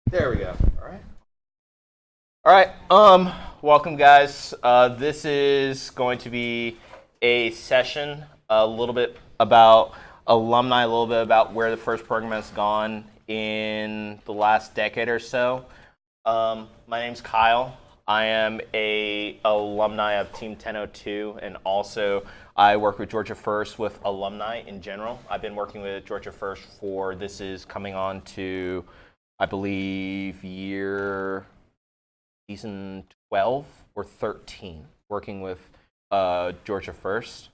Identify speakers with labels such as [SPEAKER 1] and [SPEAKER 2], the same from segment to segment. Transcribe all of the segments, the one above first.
[SPEAKER 1] There we go. All right. All right. Welcome, guys. This is going to be a session, a little bit about alumni, a little bit about where the first program has gone in the last decade or so. My name's Kyle. I am a alumni of Team 1002, and also I work with Georgia First with alumni in general. I've been working with Georgia First for, this is coming on to, I believe, season 12 or 13, working with Georgia First.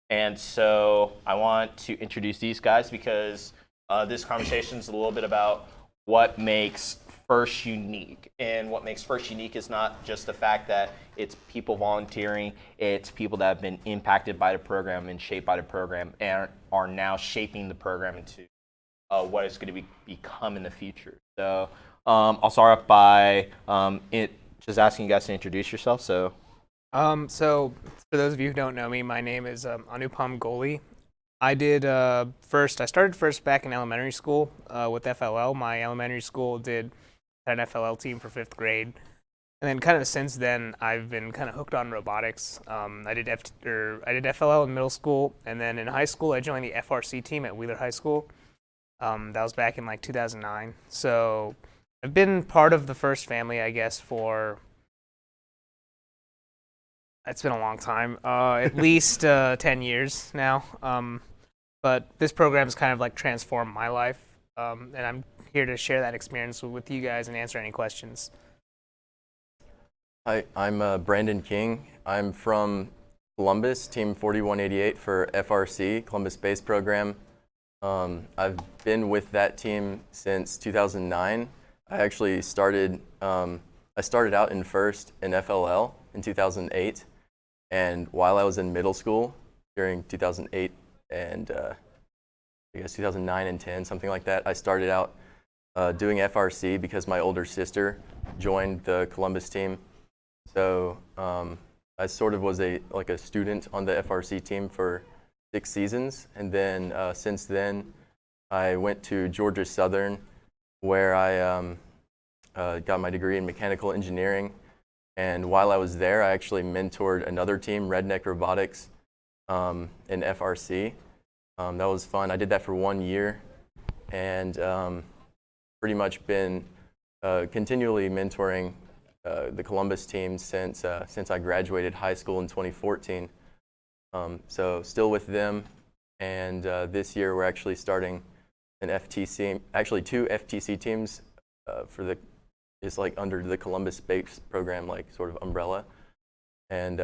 [SPEAKER 1] And so I want to introduce these guys because this conversation is a little bit about what makes First unique. And what makes First unique is not just the fact that it's people volunteering, it's people that have been impacted by the program and shaped by the program and are now shaping the program into what it's going to become in the future. So I'll start off by just asking you guys to introduce yourself. So
[SPEAKER 2] for those of you who don't know me, my name is Anupam Goli. I started first back in elementary school with FLL. My elementary school had an FLL team for 5th grade. And then kind of since then, I've been kind of hooked on robotics. I did FLL in middle school, and then in high school, I joined the FRC team at Wheeler High School. That was back in like 2009. So I've been part of the First family, I guess, it's been a long time, at least 10 years now. But this program's kind of like transformed my life, and I'm here to share that experience with you guys and answer any questions.
[SPEAKER 3] Hi, I'm Brandon King. I'm from Columbus, Team 4188 for FRC, Columbus Space Program. I've been with that team since 2009. I actually started out in First in FLL in 2008, and while I was in middle school during 2008 and I guess 2009 and 10, something like that, I started out doing FRC because my older sister joined the Columbus team. So I sort of was a student on the FRC team for 6 seasons, and then since then I went to Georgia Southern, where I got my degree in mechanical engineering. And while I was there, I actually mentored another team, Redneck Robotics, in FRC. That was fun. I did that for 1 year, and pretty much been continually mentoring the Columbus team since I graduated high school in 2014. So still with them, and this year we're actually starting an FTC, actually 2 FTC teams it's like under the Columbus Space Program, like sort of umbrella. And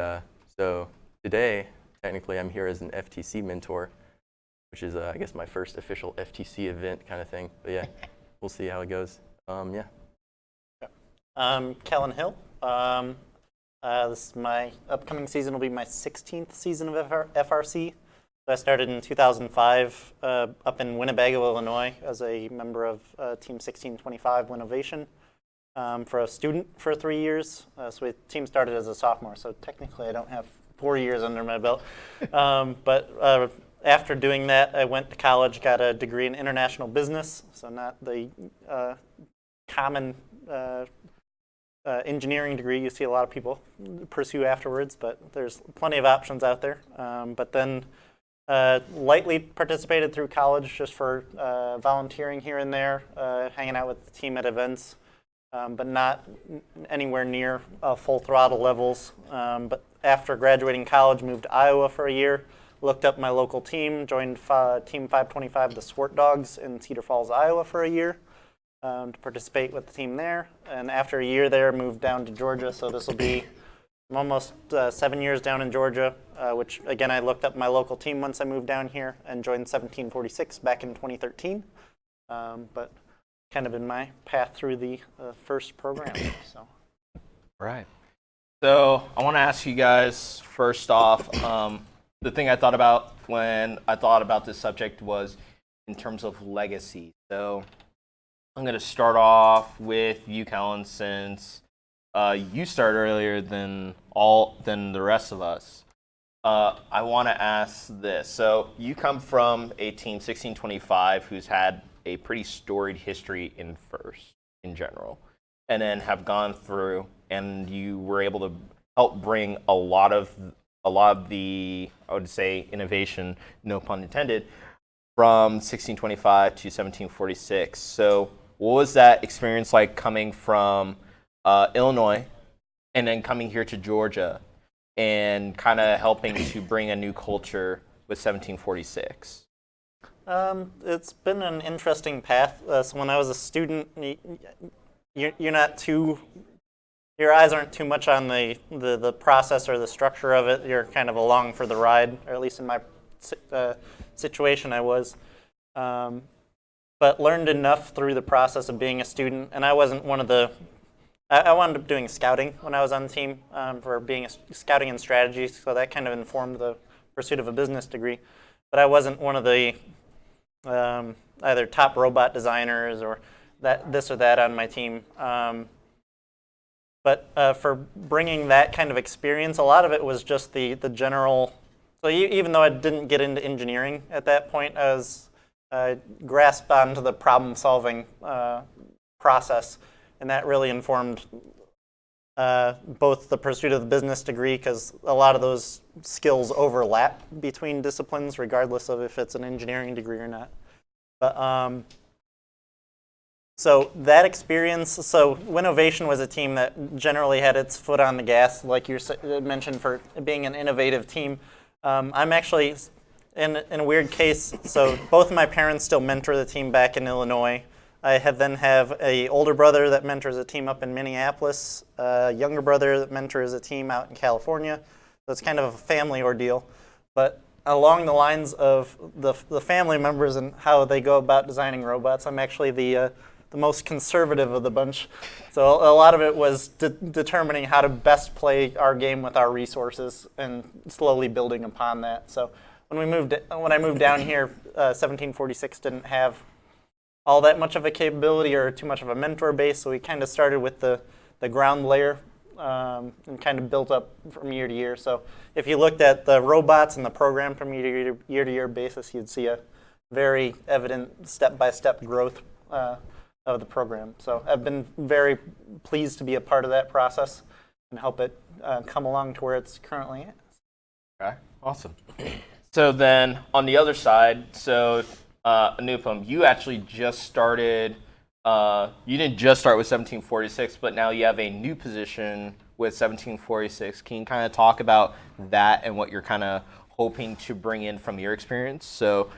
[SPEAKER 3] so today, technically, I'm here as an FTC mentor, which is I guess my first official FTC event kind of thing. But yeah, we'll see how it goes. Yeah.
[SPEAKER 4] Kellen Hill. This is my upcoming season will be my 16th season of FRC. So I started in 2005 up in Winnebago, Illinois, as a member of Team 1625 Winnovation for a student for 3 years. So the team started as a sophomore, so technically I don't have 4 years under my belt. But after doing that, I went to college, got a degree in international business, so not the common engineering degree you see a lot of people pursue afterwards, but there's plenty of options out there. But then lightly participated through college just for volunteering here and there, hanging out with the team at events, but not anywhere near full throttle levels. But after graduating college, moved to Iowa for a year, looked up my local team, joined Team 525, the Swart Dogs in Cedar Falls, Iowa for a year. To participate with the team there, and after a year there, moved down to Georgia. So this will be almost 7 years down in Georgia, which again I looked up my local team once I moved down here and joined 1746 back in 2013. But kind of in my path through the First program. So.
[SPEAKER 1] Right. So I want to ask you guys first off. The thing I thought about when I thought about this subject was in terms of legacy. So I'm going to start off with you, Kellen, since you started earlier than the rest of us. I want to ask this. So you come from a team 1625 who's had a pretty storied history in First in general, and then have gone through, and you were able to help bring a lot of the, I would say, innovation, no pun intended, from 1625 to 1746. So what was that experience like coming from Illinois and then coming here to Georgia and kind of helping to bring a new culture with 1746?
[SPEAKER 4] It's been an interesting path. So when I was a student, you're not too, your eyes aren't too much on the process or the structure of it. You're kind of along for the ride, or at least in my situation I was. But learned enough through the process of being a student, and I wasn't one of the, I wound up doing scouting when I was on the team for being a scouting and strategy, so that kind of informed the pursuit of a business degree. But I wasn't one of the either top robot designers or this or that on my team. But for bringing that kind of experience, a lot of it was just the general. So even though I didn't get into engineering at that point, I was grasped onto the problem-solving process, and that really informed both the pursuit of the business degree, because a lot of those skills overlap between disciplines, regardless of if it's an engineering degree or not. But so that experience, so Winnovation was a team that generally had its foot on the gas, like you mentioned, for being an innovative team. I'm actually in a weird case. So both of my parents still mentor the team back in Illinois. I then have an older brother that mentors a team up in Minneapolis, a younger brother that mentors a team out in California. So it's kind of a family ordeal. But along the lines of the family members and how they go about designing robots, I'm actually the most conservative of the bunch. So a lot of it was determining how to best play our game with our resources and slowly building upon that. So when I moved down here, 1746 didn't have all that much of a capability or too much of a mentor base, so we kind of started with the ground layer and kind of built up from year to year. So if you looked at the robots and the program from year to year basis, you'd see a very evident step-by-step growth of the program. So I've been very pleased to be a part of that process and help it come along to where it's currently at.
[SPEAKER 1] Okay, awesome. So then on the other side, so Anupam, you actually just started, you didn't just start with 1746, but now you have a new position with 1746. Can you kind of talk about that and what you're kind of hoping to bring in from your experience? So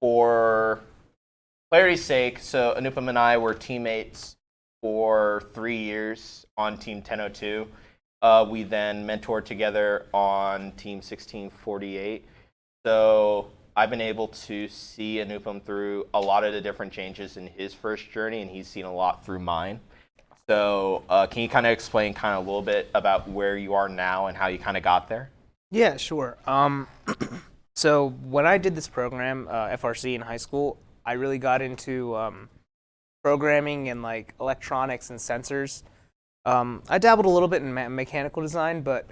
[SPEAKER 1] for clarity's sake, so Anupam and I were teammates for 3 years on Team 1002. We then mentored together on Team 1648. So I've been able to see Anupam through a lot of the different changes in his first journey, and he's seen a lot through mine. So can you kind of explain kind of a little bit about where you are now and how you kind of got there?
[SPEAKER 2] Yeah, sure. So when I did this program, FRC in high school, I really got into programming and like electronics and sensors. I dabbled a little bit in mechanical design, but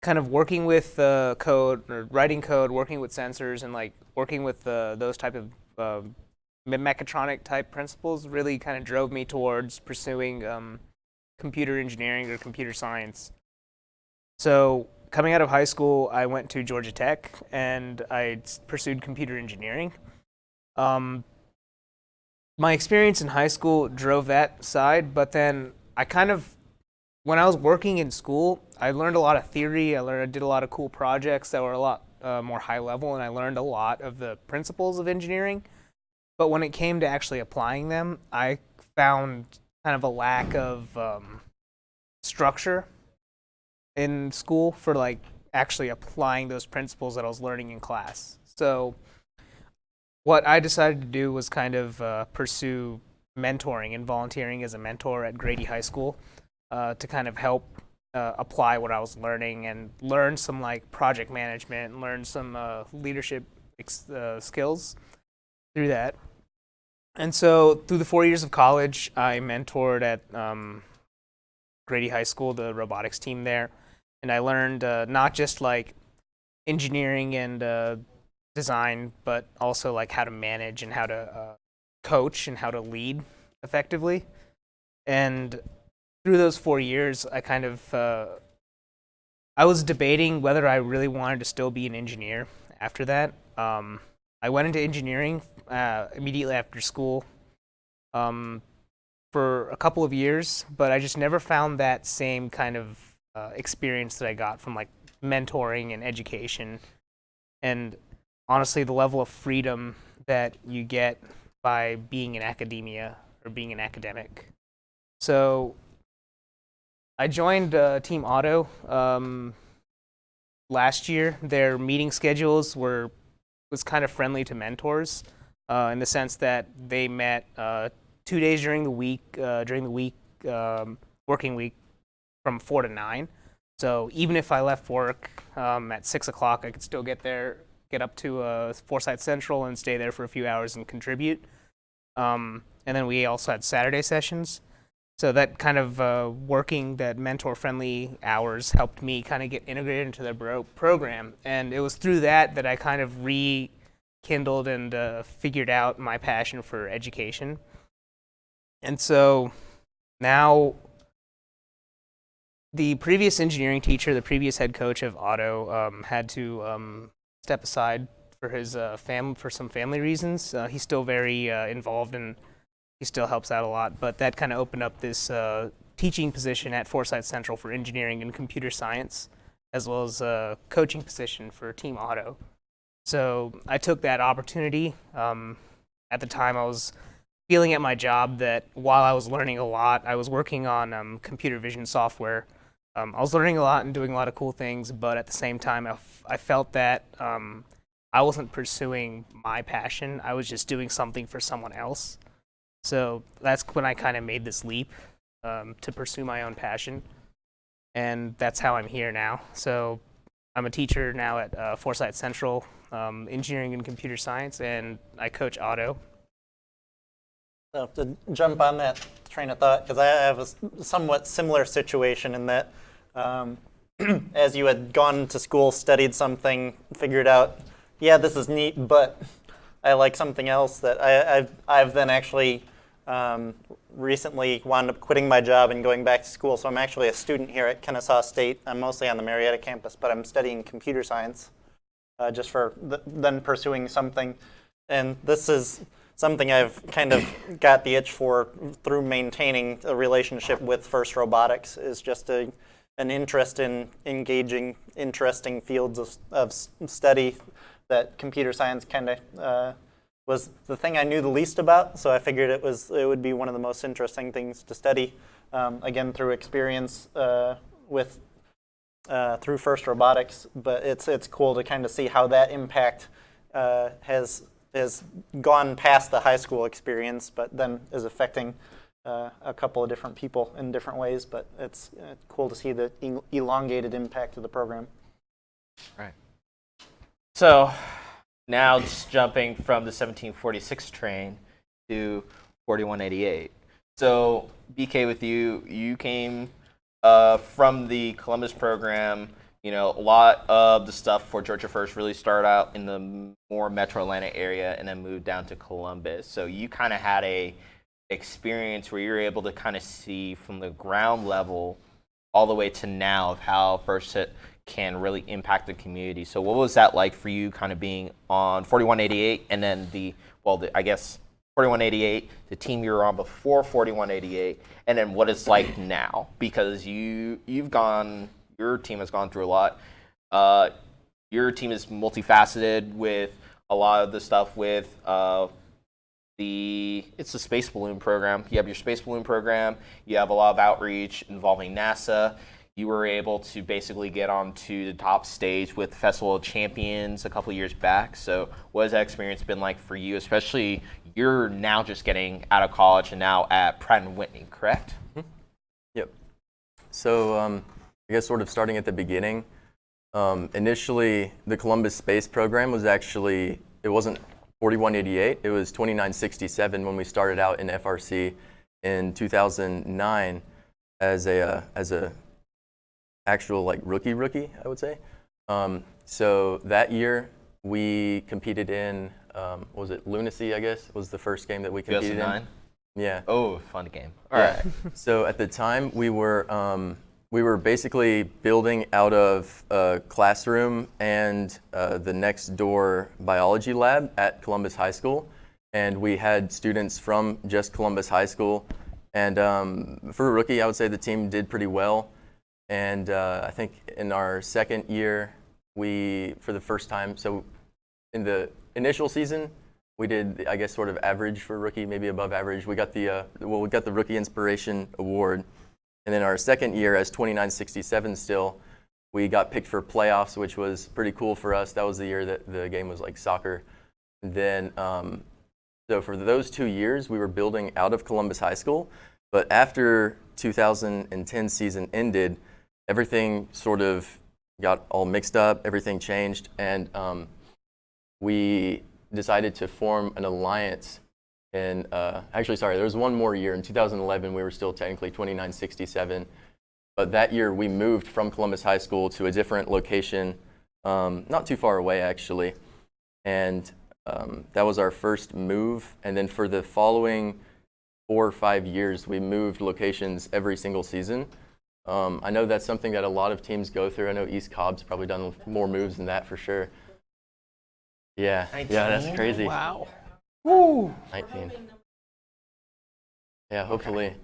[SPEAKER 2] kind of working with code or writing code, working with sensors, and like working with those type of mechatronic type principles really kind of drove me towards pursuing computer engineering or computer science. So coming out of high school, I went to Georgia Tech and I pursued computer engineering. My experience in high school drove that side, but then I kind of, when I was working in school, I learned a lot of theory. I did a lot of cool projects that were a lot more high level, and I learned a lot of the principles of engineering. But when it came to actually applying them, I found kind of a lack of structure in school for like actually applying those principles that I was learning in class. So what I decided to do was kind of pursue mentoring and volunteering as a mentor at Grady High School to kind of help apply what I was learning and learn some like project management and learn some leadership skills through that. And so through the 4 years of college, I mentored at Grady High School, the robotics team there. And I learned not just like engineering and design, but also like how to manage and how to coach and how to lead effectively. And through those 4 years, I kind of I was debating whether I really wanted to still be an engineer after that. I went into engineering immediately after school for a couple of years, but I just never found that same kind of experience that I got from like mentoring and education. And honestly, the level of freedom that you get by being in academia or being an academic. So I joined Team Auto last year. Their meeting schedules was kind of friendly to mentors in the sense that they met 2 days during the week, working week from 4 to 9. So even if I left work at 6 o'clock, I could still get up to Forsyth Central and stay there for a few hours and contribute. And then we also had Saturday sessions. So that kind of working that mentor-friendly hours helped me kind of get integrated into their program. And it was through that I kind of rekindled and figured out my passion for education. And so now the previous engineering teacher, the previous head coach of Auto, had to step aside for his for some family reasons. He's still very involved and he still helps out a lot, but that kind of opened up this teaching position at Forsyth Central for engineering and computer science, as well as a coaching position for Team Auto. So I took that opportunity. At the time, I was feeling at my job that while I was learning a lot, I was working on computer vision software. I was learning a lot and doing a lot of cool things, but at the same time, I felt that I wasn't pursuing my passion. I was just doing something for someone else. So that's when I kind of made this leap to pursue my own passion. And that's how I'm here now. So I'm a teacher now at Forsyth Central, engineering and computer science, and I coach Auto.
[SPEAKER 4] So to jump on that train of thought, because I have a somewhat similar situation in that as you had gone to school, studied something, figured out, yeah, this is neat, but I like something else, that I've then actually recently wound up quitting my job and going back to school. So I'm actually a student here at Kennesaw State. I'm mostly on the Marietta campus, but I'm studying computer science just for then pursuing something. And this is something I've kind of got the itch for through maintaining a relationship with FIRST Robotics, is just an interest in engaging interesting fields of study that computer science kind of was the thing I knew the least about, so I figured it would be one of the most interesting things to study. Again, through experience through FIRST Robotics, but it's cool to kind of see how that impact has gone past the high school experience, but then is affecting a couple of different people in different ways. But it's cool to see the elongated impact of the program.
[SPEAKER 1] Right. So now just jumping from the 1746 train to 4188. So BK, with you came from the Columbus program. You know, a lot of the stuff for Georgia First really started out in the more Metro Atlanta area and then moved down to Columbus. So you kind of had a experience where you're able to kind of see from the ground level all the way to now of how First can really impact the community. So what was that like for you, kind of being on 4188 and then I guess 4188, the team you were on before 4188, and then what it's like now? Because your team has gone through a lot. Your team is multifaceted with a lot of the stuff with it's the space balloon program. You have your space balloon program. You have a lot of outreach involving NASA. You were able to basically get onto the top stage with Festival of Champions a couple of years back. So what has that experience been like for you, especially you're now just getting out of college and now at Pratt & Whitney, correct?
[SPEAKER 3] Mm-hmm. Yep. So I guess sort of starting at the beginning, initially the Columbus Space Program was it wasn't 4188, it was 2967 when we started out in FRC in 2009 as a actual like rookie, I would say. So that year we competed in, what was it, Lunacy, I guess, was the first game that we competed in. Yeah.
[SPEAKER 1] Oh, fun game. All right.
[SPEAKER 3] So at the time, we were basically building out of a classroom and the next door biology lab at Columbus High School, and we had students from just Columbus High School. And for a rookie, I would say the team did pretty well. And I think in our second year, for the first time, so in the initial season, we did, I guess, sort of average for rookie, maybe above average. We got the Rookie Inspiration Award. And then our second year as 2967 still, we got picked for playoffs, which was pretty cool for us. That was the year that the game was like soccer. And then, so for those 2 years, we were building out of Columbus High School. But after 2010 season ended, everything sort of got all mixed up. Everything changed. And we decided to form an alliance. And actually, sorry, there was one more year. In 2011, we were still technically 2967. But that year, we moved from Columbus High School to a different location, not too far away, actually. And that was our first move. And then for the following 4 or 5 years, we moved locations every single season. I know that's something that a lot of teams go through. I know East Cobb's probably done more moves than that for sure. Yeah,
[SPEAKER 1] 19?
[SPEAKER 3] yeah, that's crazy.
[SPEAKER 2] Wow.
[SPEAKER 1] Woo!
[SPEAKER 3] 19. Yeah, hopefully.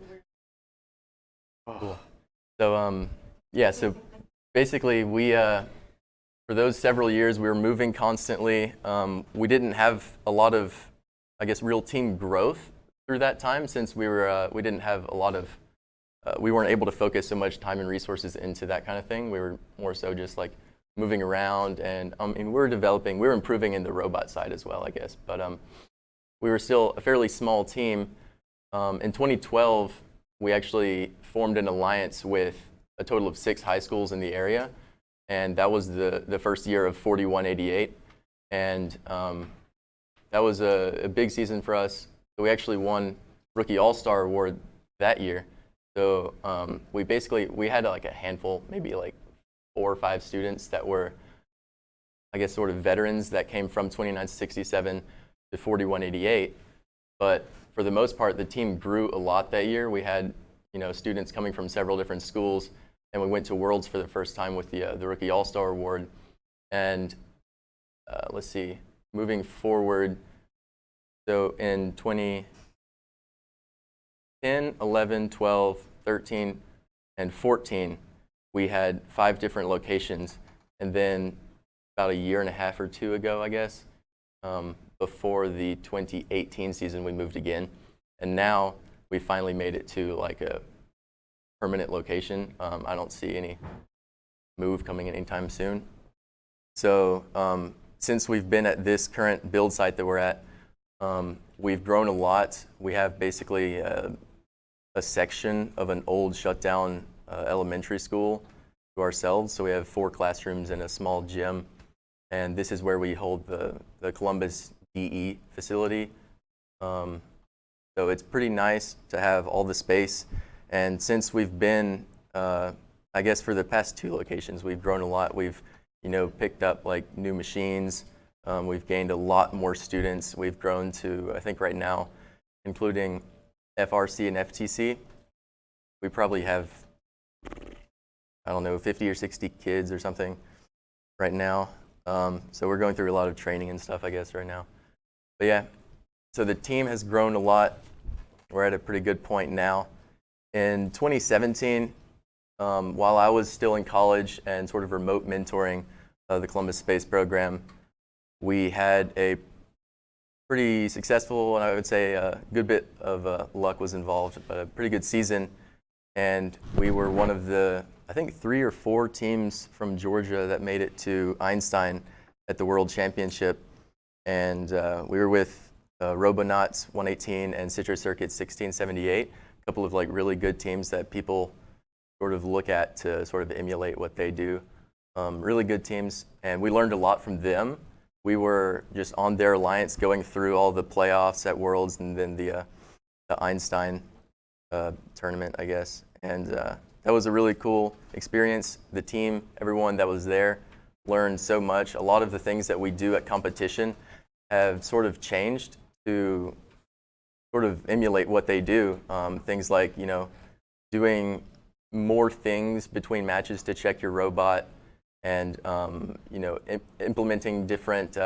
[SPEAKER 3] Cool. So, yeah, so basically for those several years, we were moving constantly. We didn't have a lot of, I guess, real team growth through that time since we didn't have a lot of, we weren't able to focus so much time and resources into that kind of thing. We were more so just like moving around, and we were improving in the robot side as well, I guess. But we were still a fairly small team. In 2012, we actually formed an alliance with a total of 6 high schools in the area, and that was the first year of 4188. And that was a big season for us. So we actually won Rookie All-Star Award that year. So we had like a handful, maybe like 4 or 5 students that were, I guess, sort of veterans that came from 2967 to 4188. But for the most part, the team grew a lot that year. We had, students coming from several different schools, and we went to Worlds for the first time with the Rookie All-Star Award. And let's see, moving forward, so in 2010, 11, 12, 13, and 14, we had 5 different locations. And then about a year and a half or 2 ago, I guess, before the 2018 season, we moved again. And now we finally made it to like a permanent location. I don't see any move coming in anytime soon. So since we've been at this current build site that we're at, we've grown a lot. We have basically a section of an old shut down elementary school to ourselves. So we have 4 classrooms and a small gym. And this is where we hold the Columbus DE facility. So it's pretty nice to have all the space. And since we've been, I guess for the past 2 locations, we've grown a lot. We've, picked up like new machines. We've gained a lot more students. We've grown to, I think right now, including FRC and FTC, we probably have, I don't know, 50 or 60 kids or something right now. So we're going through a lot of training and stuff, I guess, right now. But yeah, so the team has grown a lot. We're at a pretty good point now. In 2017, while I was still in college and sort of remote mentoring the Columbus Space Program, we had a pretty successful, and I would say a good bit of luck was involved, but a pretty good season. And we were one of the, I think, 3 or 4 teams from Georgia that made it to Einstein at the World Championship. And we were with Robonauts 118 and Citrus Circuit 1678, a couple of like really good teams that people sort of look at to sort of emulate what they do. Really good teams, and we learned a lot from them. We were just on their alliance going through all the playoffs at Worlds and then the Einstein tournament, I guess. And that was a really cool experience. The team, everyone that was there, learned so much. A lot of the things that we do at competition have sort of changed to sort of emulate what they do. Things like, doing more things between matches to check your robot, and implementing different,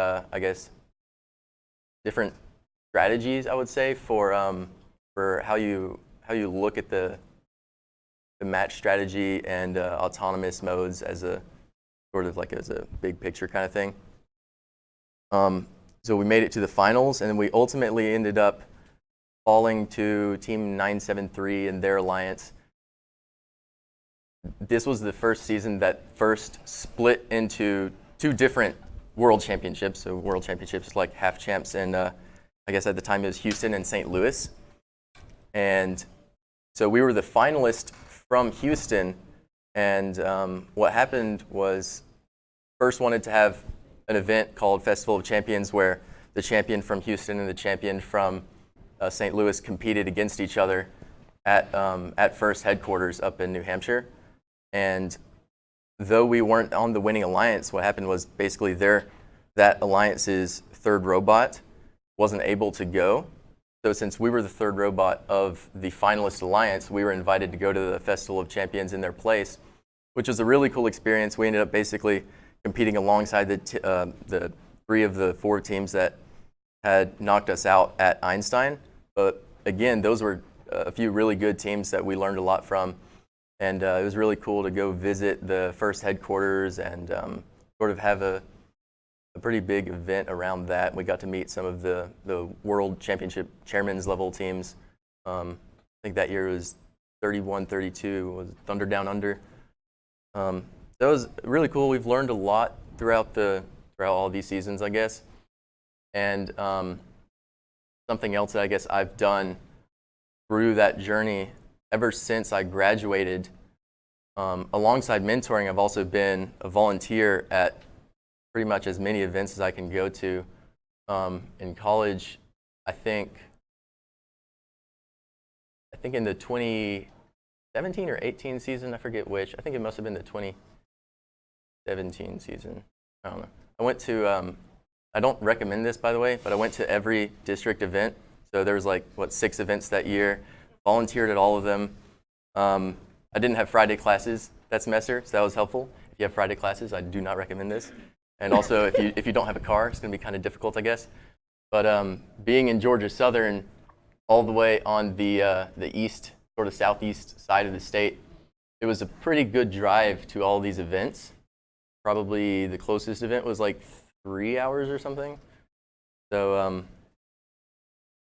[SPEAKER 3] different strategies, I would say, for how you look at the match strategy and autonomous modes as a sort of like as a big picture kind of thing. So we made it to the finals, and then we ultimately ended up falling to Team 973 and their alliance. This was the first season that First split into two different world championships. So world championships like half champs, and I guess at the time it was Houston and St. Louis. And so we were the finalist from Houston, and what happened was First wanted to have an event called Festival of Champions where the champion from Houston and the champion from St. Louis competed against each other at First headquarters up in New Hampshire. And though we weren't on the winning alliance, what happened was basically that alliance's third robot wasn't able to go. So since we were the third robot of the finalist alliance, we were invited to go to the Festival of Champions in their place, which was a really cool experience. We ended up basically competing alongside the three of the four teams that had knocked us out at Einstein. But again, those were a few really good teams that we learned a lot from. And it was really cool to go visit the First headquarters and sort of have a pretty big event around that. We got to meet some of the World Championship chairman's level teams. I think that year was 31-32, was Thunder Down Under. That was really cool. We've learned a lot throughout all these seasons, I guess. And something else that I guess I've done through that journey ever since I graduated, alongside mentoring, I've also been a volunteer at pretty much as many events as I can go to. In college, I think in the 2017 or 18 season, I forget which. I think it must have been the 2017 season. I don't know. I went to, I don't recommend this, by the way, but I went to every district event. So there was 6 events that year. Volunteered at all of them. I didn't have Friday classes that semester, so that was helpful. If you have Friday classes, I do not recommend this. And also, if you don't have a car, it's going to be kind of difficult, I guess. But being in Georgia Southern, all the way on the east, sort of southeast side of the state, it was a pretty good drive to all these events. Probably the closest event was 3 hours or something. So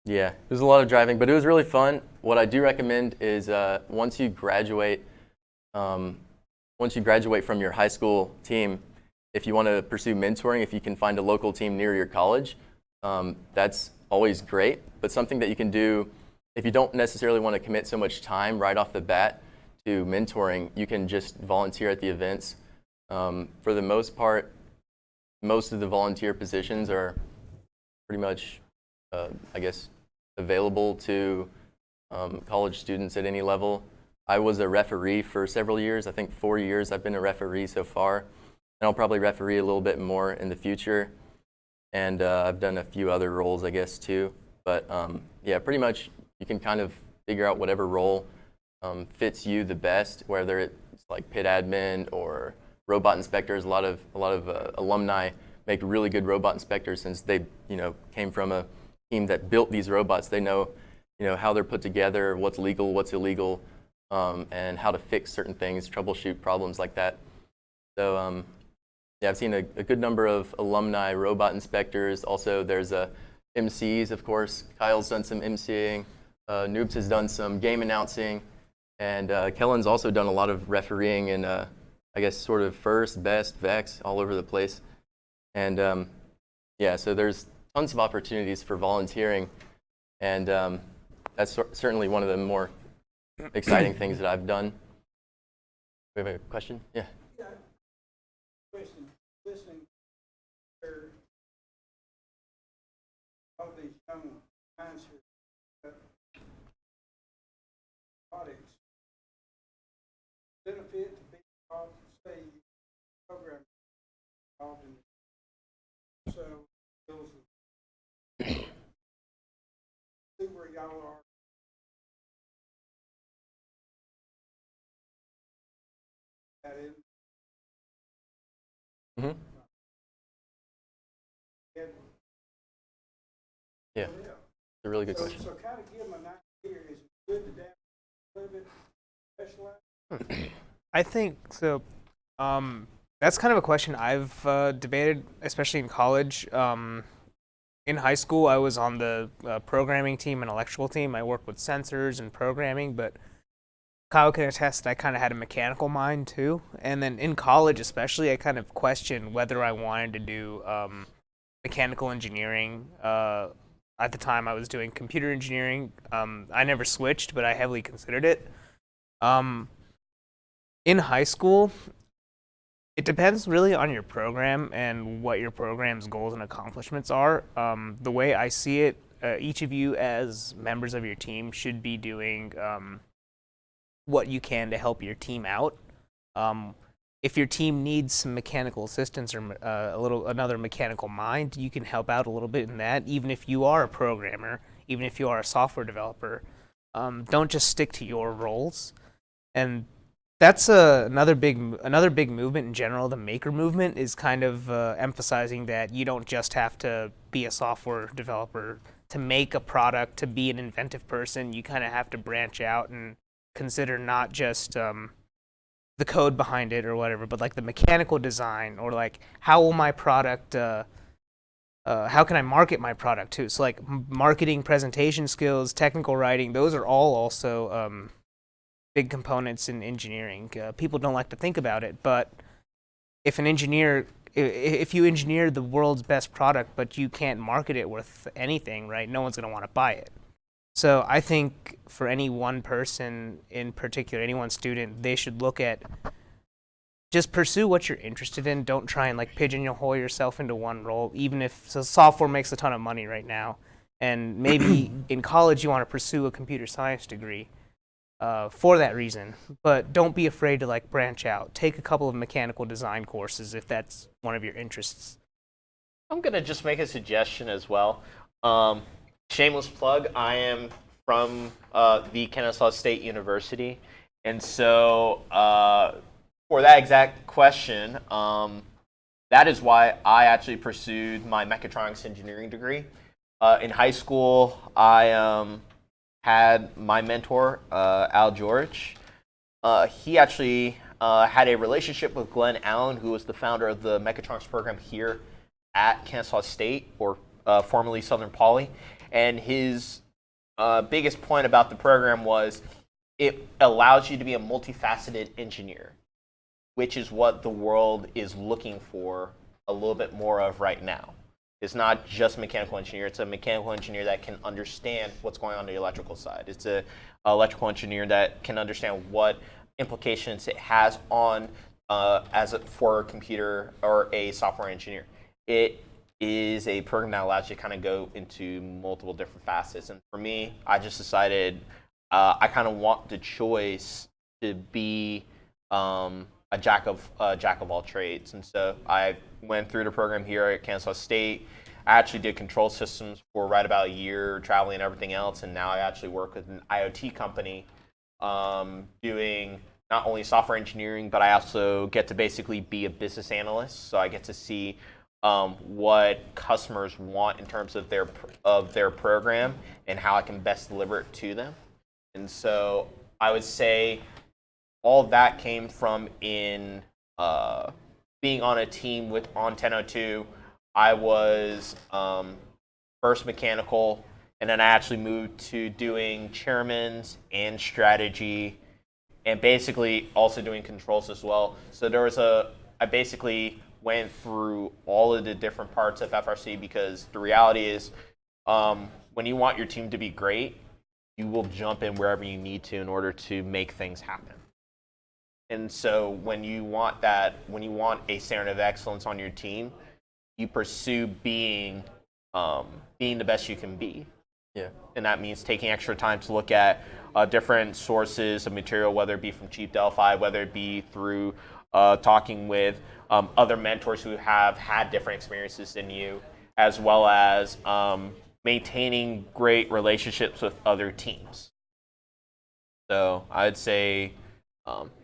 [SPEAKER 3] yeah, it was a lot of driving, but it was really fun. What I do recommend is once you graduate from your high school team, if you want to pursue mentoring, if you can find a local team near your college, that's always great. But something that you can do, if you don't necessarily want to commit so much time right off the bat to mentoring, you can just volunteer at the events. For the most part, most of the volunteer positions are pretty much, I guess, available to college students at any level. I was a referee for several years. I think 4 years I've been a referee so far. And I'll probably referee a little bit more in the future. And I've done a few other roles, I guess, too. But yeah, pretty much you can kind of figure out whatever role fits you the best, whether it's like pit admin or robot inspectors. A lot of alumni make really good robot inspectors since they came from a team that built these robots. They know how they're put together, what's legal, what's illegal, and how to fix certain things, troubleshoot problems like that. So yeah, I've seen a good number of alumni robot inspectors. Also, there's MCs, of course. Kyle's done some MCing. Noobs has done some game announcing. And Kellen's also done a lot of refereeing in, I guess, sort of First, Best, Vex, all over the place. And yeah, so there's tons of opportunities for volunteering. And that's certainly one of the more exciting things that I've done. We have a question? Yeah.
[SPEAKER 5] Question, listening to all these young minds who robotics benefit to be involved, say, program involved in so skills see where y'all that in.
[SPEAKER 3] Mm-hmm.
[SPEAKER 5] And,
[SPEAKER 3] Yeah, it's a really good question.
[SPEAKER 5] so kind of give them an idea, is it good to dab a little bit specialized?
[SPEAKER 2] I think so. That's kind of a question I've debated, especially in college. In high school, I was on the programming team and electrical team. I worked with sensors and programming, but Kyle can attest that I kind of had a mechanical mind too. And then in college, especially, I kind of questioned whether I wanted to do mechanical engineering. At the time, I was doing computer engineering. I never switched, but I heavily considered it. In high school, it depends really on your program and what your program's goals and accomplishments are. The way I see it, each of you as members of your team should be doing what you can to help your team out. If your team needs some mechanical assistance or another mechanical mind, you can help out a little bit in that. Even if you are a programmer, even if you are a software developer, don't just stick to your roles. And that's another big movement in general. The maker movement is kind of emphasizing that you don't just have to be a software developer to make a product, to be an inventive person. You kind of have to branch out and consider not just the code behind it or whatever, but like the mechanical design, or like how will my product, how can I market my product too? So like marketing, presentation skills, technical writing, those are all also big components in engineering. People don't like to think about it, but if you engineer the world's best product, but you can't market it worth anything, right? No one's going to want to buy it. So I think for any one person in particular, any one student, they should look at just pursue what you're interested in. Don't try and like pigeonhole yourself into one role, even if software makes a ton of money right now. And maybe in college you want to pursue a computer science degree for that reason. But don't be afraid to like branch out. Take a couple of mechanical design courses if that's one of your interests.
[SPEAKER 1] I'm going to just make a suggestion as well. Shameless plug, I am from the Kennesaw State University. And so for that exact question, that is why I actually pursued my mechatronics engineering degree. In high school, I had my mentor, Al George. He actually had a relationship with Glenn Allen, who was the founder of the mechatronics program here at Kennesaw State, or formerly Southern Poly. And his biggest point about the program was it allows you to be a multifaceted engineer, which is what the world is looking for a little bit more of right now. It's not just mechanical engineer. It's a mechanical engineer that can understand what's going on the electrical side. It's an electrical engineer that can understand what implications it has on for a computer or a software engineer. It is a program that allows you to kind of go into multiple different facets. And for me, I just decided I kind of want the choice to be a jack of all trades. And so I went through the program here at Kansas State. I actually did control systems for right about a year, traveling and everything else. And now I actually work with an IoT company doing not only software engineering, but I also get to basically be a business analyst. So I get to see what customers want in terms of their program and how I can best deliver it to them. And so I would say all that came from in being on a team on 1002. I was first mechanical, and then I actually moved to doing chairman's and strategy, and basically also doing controls as well. So I basically went through all of the different parts of FRC, because the reality is when you want your team to be great, you will jump in wherever you need to in order to make things happen. And so when you want a standard of excellence on your team, you pursue being the best you can be.
[SPEAKER 3] Yeah.
[SPEAKER 1] And that means taking extra time to look at different sources of material, whether it be from Chief Delphi, whether it be through talking with other mentors who have had different experiences than you, as well as maintaining great relationships with other teams. So I'd say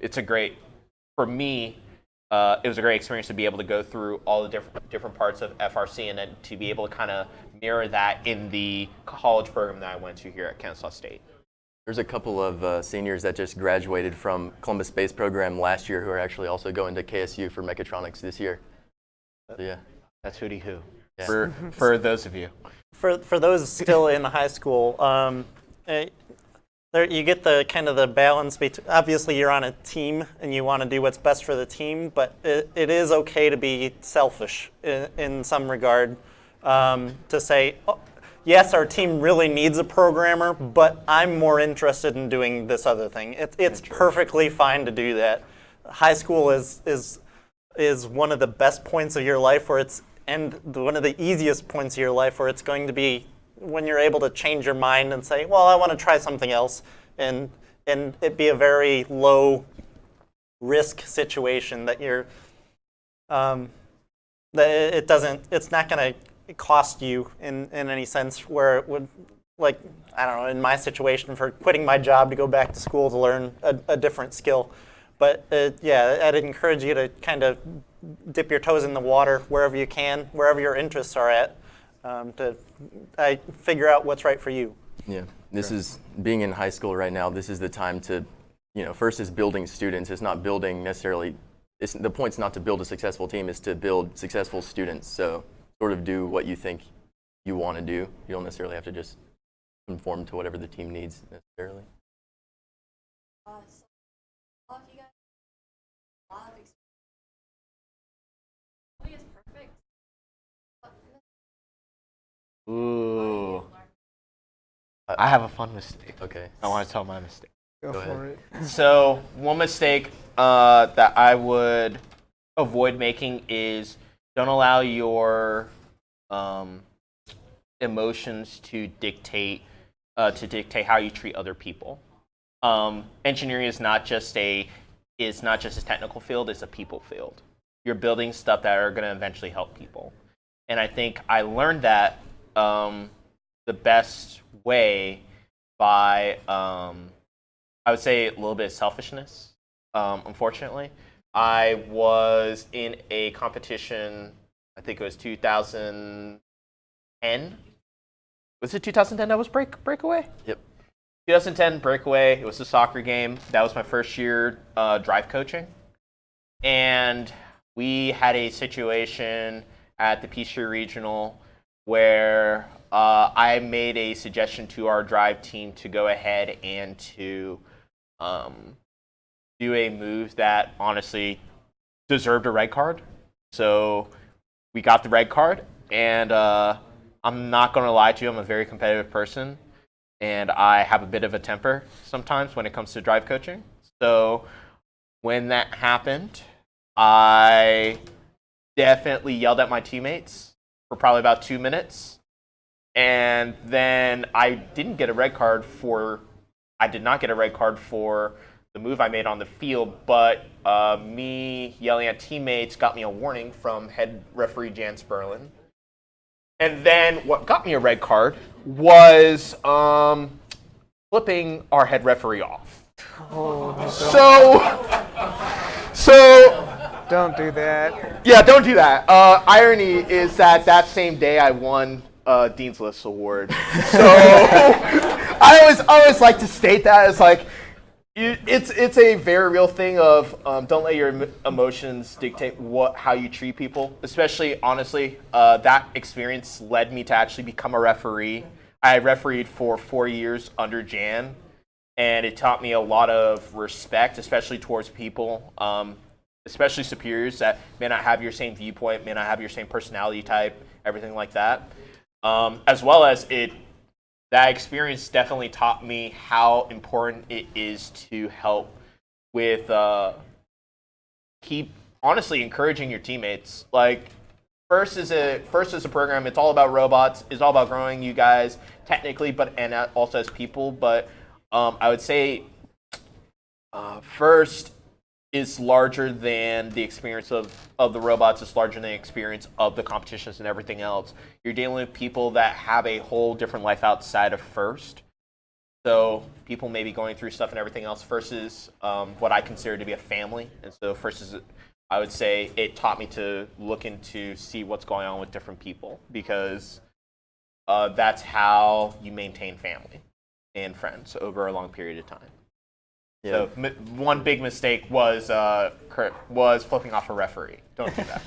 [SPEAKER 1] it's a great for me, it was a great experience to be able to go through all the different parts of FRC and then to be able to kind of mirror that in the college program that I went to here at Kansas State.
[SPEAKER 3] There's a couple of seniors that just graduated from Columbus Space Program last year who are actually also going to KSU for mechatronics this year. So, yeah.
[SPEAKER 1] That's hooty hoo.
[SPEAKER 3] Yeah.
[SPEAKER 1] For those of you.
[SPEAKER 4] For those still in high school, there you get the kind of the balance between. Obviously, you're on a team and you want to do what's best for the team, but it is okay to be selfish in some regard. To say, oh, yes, our team really needs a programmer, but I'm more interested in doing this other thing. It's perfectly fine to do that. High school is one of the best points of your life where it's, and one of the easiest points of your life where it's going to be when you're able to change your mind and say, well, I want to try something else, and it be a very low risk situation that you're, that it's not going to cost you in any sense where it would, like, I don't know, in my situation for quitting my job to go back to school to learn a different skill. But yeah, I'd encourage you to kind of dip your toes in the water wherever you can, wherever your interests are at, to figure out what's right for you.
[SPEAKER 3] Yeah, this is, being in high school right now, this is the time to, first is building students. It's not building necessarily, the point's not to build a successful team, it's to build successful students. So sort of do what you think you want to do. You don't necessarily have to just conform to whatever the team needs necessarily.
[SPEAKER 6] So all of you guys, a lot of experience. Nobody is perfect.
[SPEAKER 1] Ooh. I have a fun mistake.
[SPEAKER 3] Okay.
[SPEAKER 1] I want to tell my mistake.
[SPEAKER 2] Go
[SPEAKER 3] Go
[SPEAKER 2] for it.
[SPEAKER 1] So one mistake that I would avoid making is don't allow your emotions to dictate how you treat other people. Engineering is not just a technical field; it's a people field. You're building stuff that are going to eventually help people, and I think I learned that the best way by I would say a little bit of selfishness. Unfortunately, I was in a competition. I think it was 2010. Was it 2010 that was breakaway?
[SPEAKER 3] Yep.
[SPEAKER 1] 2010 breakaway. It was a soccer game. That was my first year drive coaching, and we had a situation at the Peachtree Regional where I made a suggestion to our drive team to go ahead and to do a move that honestly deserved a red card. So we got the red card, and I'm not going to lie to you, I'm a very competitive person, and I have a bit of a temper sometimes when it comes to drive coaching. So when that happened, I definitely yelled at my teammates for probably about 2 minutes. And then I did not get a red card for the move I made on the field, but me yelling at teammates got me a warning from head referee Jan Sperlin. And then what got me a red card was flipping our head referee off. So
[SPEAKER 2] Don't do that.
[SPEAKER 1] yeah, don't do that. Irony is that same day I won Dean's List Award. So I always like to state that as like it's a very real thing of don't let your emotions dictate how you treat people. Especially honestly, that experience led me to actually become a referee. I refereed for 4 years under Jan, and it taught me a lot of respect, especially towards people. Especially superiors that may not have your same viewpoint, may not have your same personality type, everything like that. As well as that experience definitely taught me how important it is to help with keep honestly encouraging your teammates. Like First is a program. It's all about robots. It's all about growing you guys technically, and also as people. But I would say First is larger than the experience of the robots. It's larger than the experience of the competitions and everything else. You're dealing with people that have a whole different life outside of First. So people may be going through stuff and everything else versus what I consider to be a family. And so first is, I would say it taught me to look into see what's going on with different people, because that's how you maintain family and friends over a long period of time.
[SPEAKER 3] Yeah.
[SPEAKER 1] So one big mistake was flipping off a referee. Don't do that.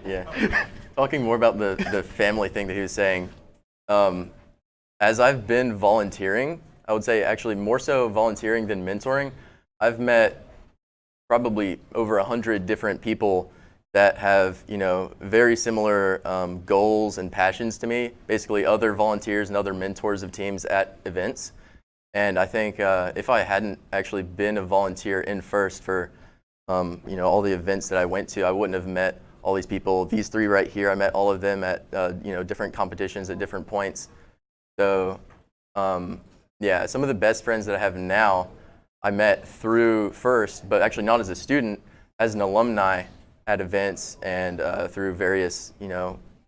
[SPEAKER 3] Yeah. Talking more about the family thing that he was saying, as I've been volunteering, I would say actually more so volunteering than mentoring, I've met probably over 100 different people that have, very similar goals and passions to me, basically other volunteers and other mentors of teams at events. And I think if I hadn't actually been a volunteer in FIRST for, all the events that I went to, I wouldn't have met all these people. These three right here, I met all of them at, different competitions at different points. So, yeah, some of the best friends that I have now, I met through FIRST, but actually not as a student, as an alumni at events and through various,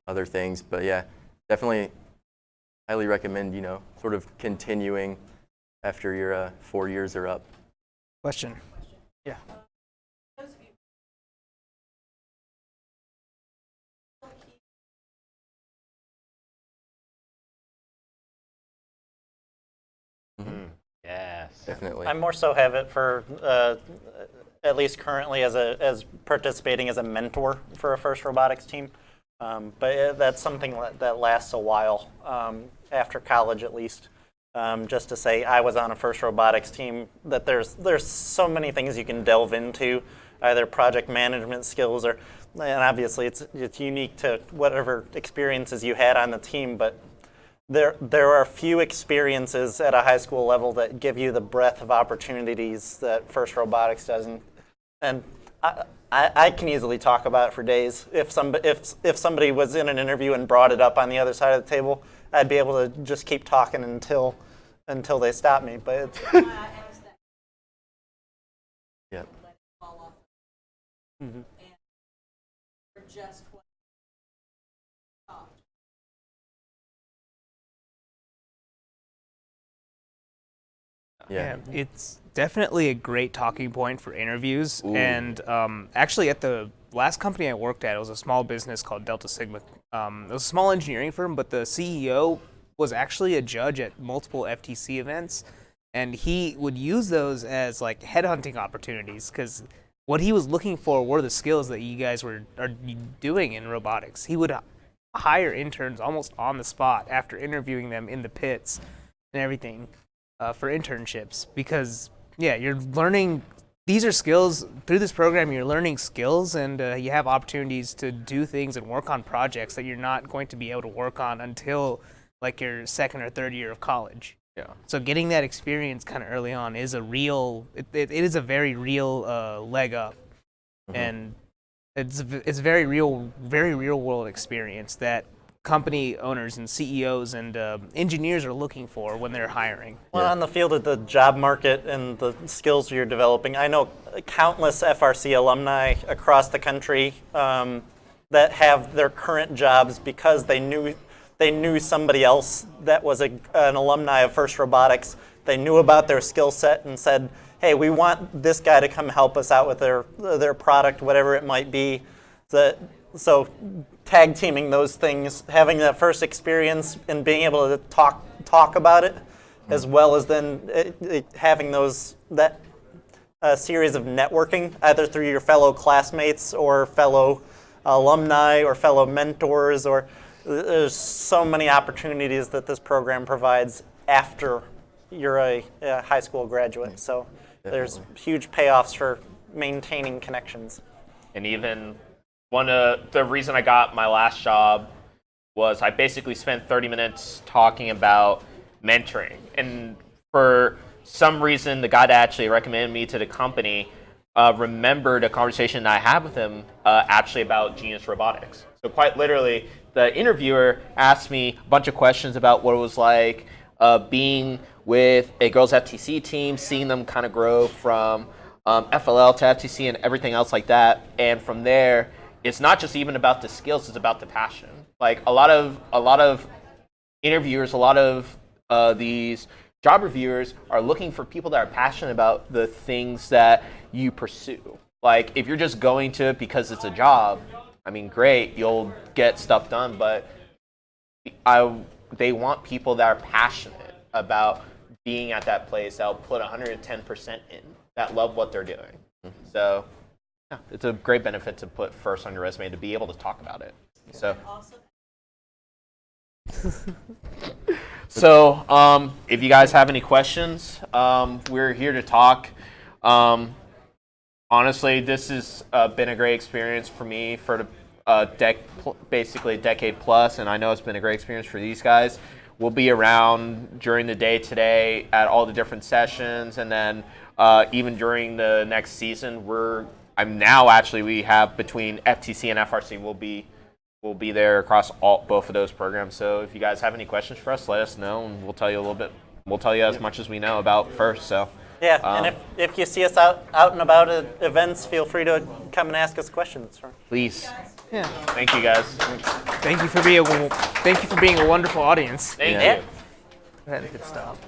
[SPEAKER 3] other things. But yeah, definitely highly recommend, sort of continuing after your 4 years are up.
[SPEAKER 2] Question.
[SPEAKER 4] Yeah.
[SPEAKER 1] Yes.
[SPEAKER 3] Definitely.
[SPEAKER 4] I more so have it for, at least currently, as participating as a mentor for a FIRST robotics team. But that's something that lasts a while, after college at least. Just to say I was on a FIRST robotics team, that there's so many things you can delve into, either project management skills and obviously it's unique to whatever experiences you had on the team, but there are few experiences at a high school level that give you the breadth of opportunities that FIRST robotics does, and I can easily talk about it for days. If somebody was in an interview and brought it up on the other side of the table, I'd be able to just keep talking until they stop me. But it's,
[SPEAKER 3] Yeah.
[SPEAKER 4] Mhm.
[SPEAKER 6] Just what
[SPEAKER 3] Yeah.
[SPEAKER 2] It's definitely a great talking point for interviews.
[SPEAKER 3] Ooh.
[SPEAKER 2] And actually, at the last company I worked at, it was a small business called Delta Sigma. It was a small engineering firm, but the CEO was actually a judge at multiple FTC events, and he would use those as like headhunting opportunities, because what he was looking for were the skills that you guys are doing in robotics. He would hire interns almost on the spot after interviewing them in the pits and everything for internships, because you're learning. These are skills through this program. You're learning skills, and you have opportunities to do things and work on projects that you're not going to be able to work on until like your second or third year of college.
[SPEAKER 1] Yeah.
[SPEAKER 2] So getting that experience kind of early on is a real. It is a very real leg up, and it's very real world experience that company owners and CEOs and engineers are looking for when they're hiring.
[SPEAKER 4] well, on the field of the job market and the skills you're developing, I know countless FRC alumni across the country that have their current jobs because they knew somebody else that was an alumni of FIRST Robotics. They knew about their skill set and said, hey, we want this guy to come help us out with their product, whatever it might be. So tag teaming those things, having that first experience and being able to talk about it, as well as then having that series of networking, either through your fellow classmates or fellow alumni or fellow mentors, or there's so many opportunities that this program provides after you're a high school graduate. So there's huge payoffs for maintaining connections.
[SPEAKER 1] And even the reason I got my last job was I basically spent 30 minutes talking about mentoring. And for some reason, the guy that actually recommended me to the company remembered a conversation that I had with him actually about Genius Robotics. So quite literally, the interviewer asked me a bunch of questions about what it was like being with a girls FTC team, seeing them kind of grow from FLL to FTC and everything else like that. And from there, it's not just even about the skills, it's about the passion. Like a lot of interviewers, a lot of these job reviewers are looking for people that are passionate about the things that you pursue. Like, if you're just going to it because it's a job, I mean, great, you'll get stuff done, but they want people that are passionate about being at that place, that'll put 110% in, that love what they're doing. So, yeah, it's a great benefit to put first on your resume, to be able to talk about it. So, if you guys have any questions, we're here to talk. Honestly, this has been a great experience for me for basically a decade plus, and I know it's been a great experience for these guys. We'll be around during the day today at all the different sessions, and then even during the next season, we have between FTC and FRC, we'll be there across both of those programs. So if you guys have any questions for us, let us know, and we'll tell you a little bit. We'll tell you as much as we know about first. So.
[SPEAKER 4] Yeah, and if you see us out and about at events, feel free to come and ask us questions.
[SPEAKER 1] Please.
[SPEAKER 2] Yeah.
[SPEAKER 1] Thank you, guys.
[SPEAKER 2] Thank you for being a wonderful audience.
[SPEAKER 1] Thank you.
[SPEAKER 2] Good stuff.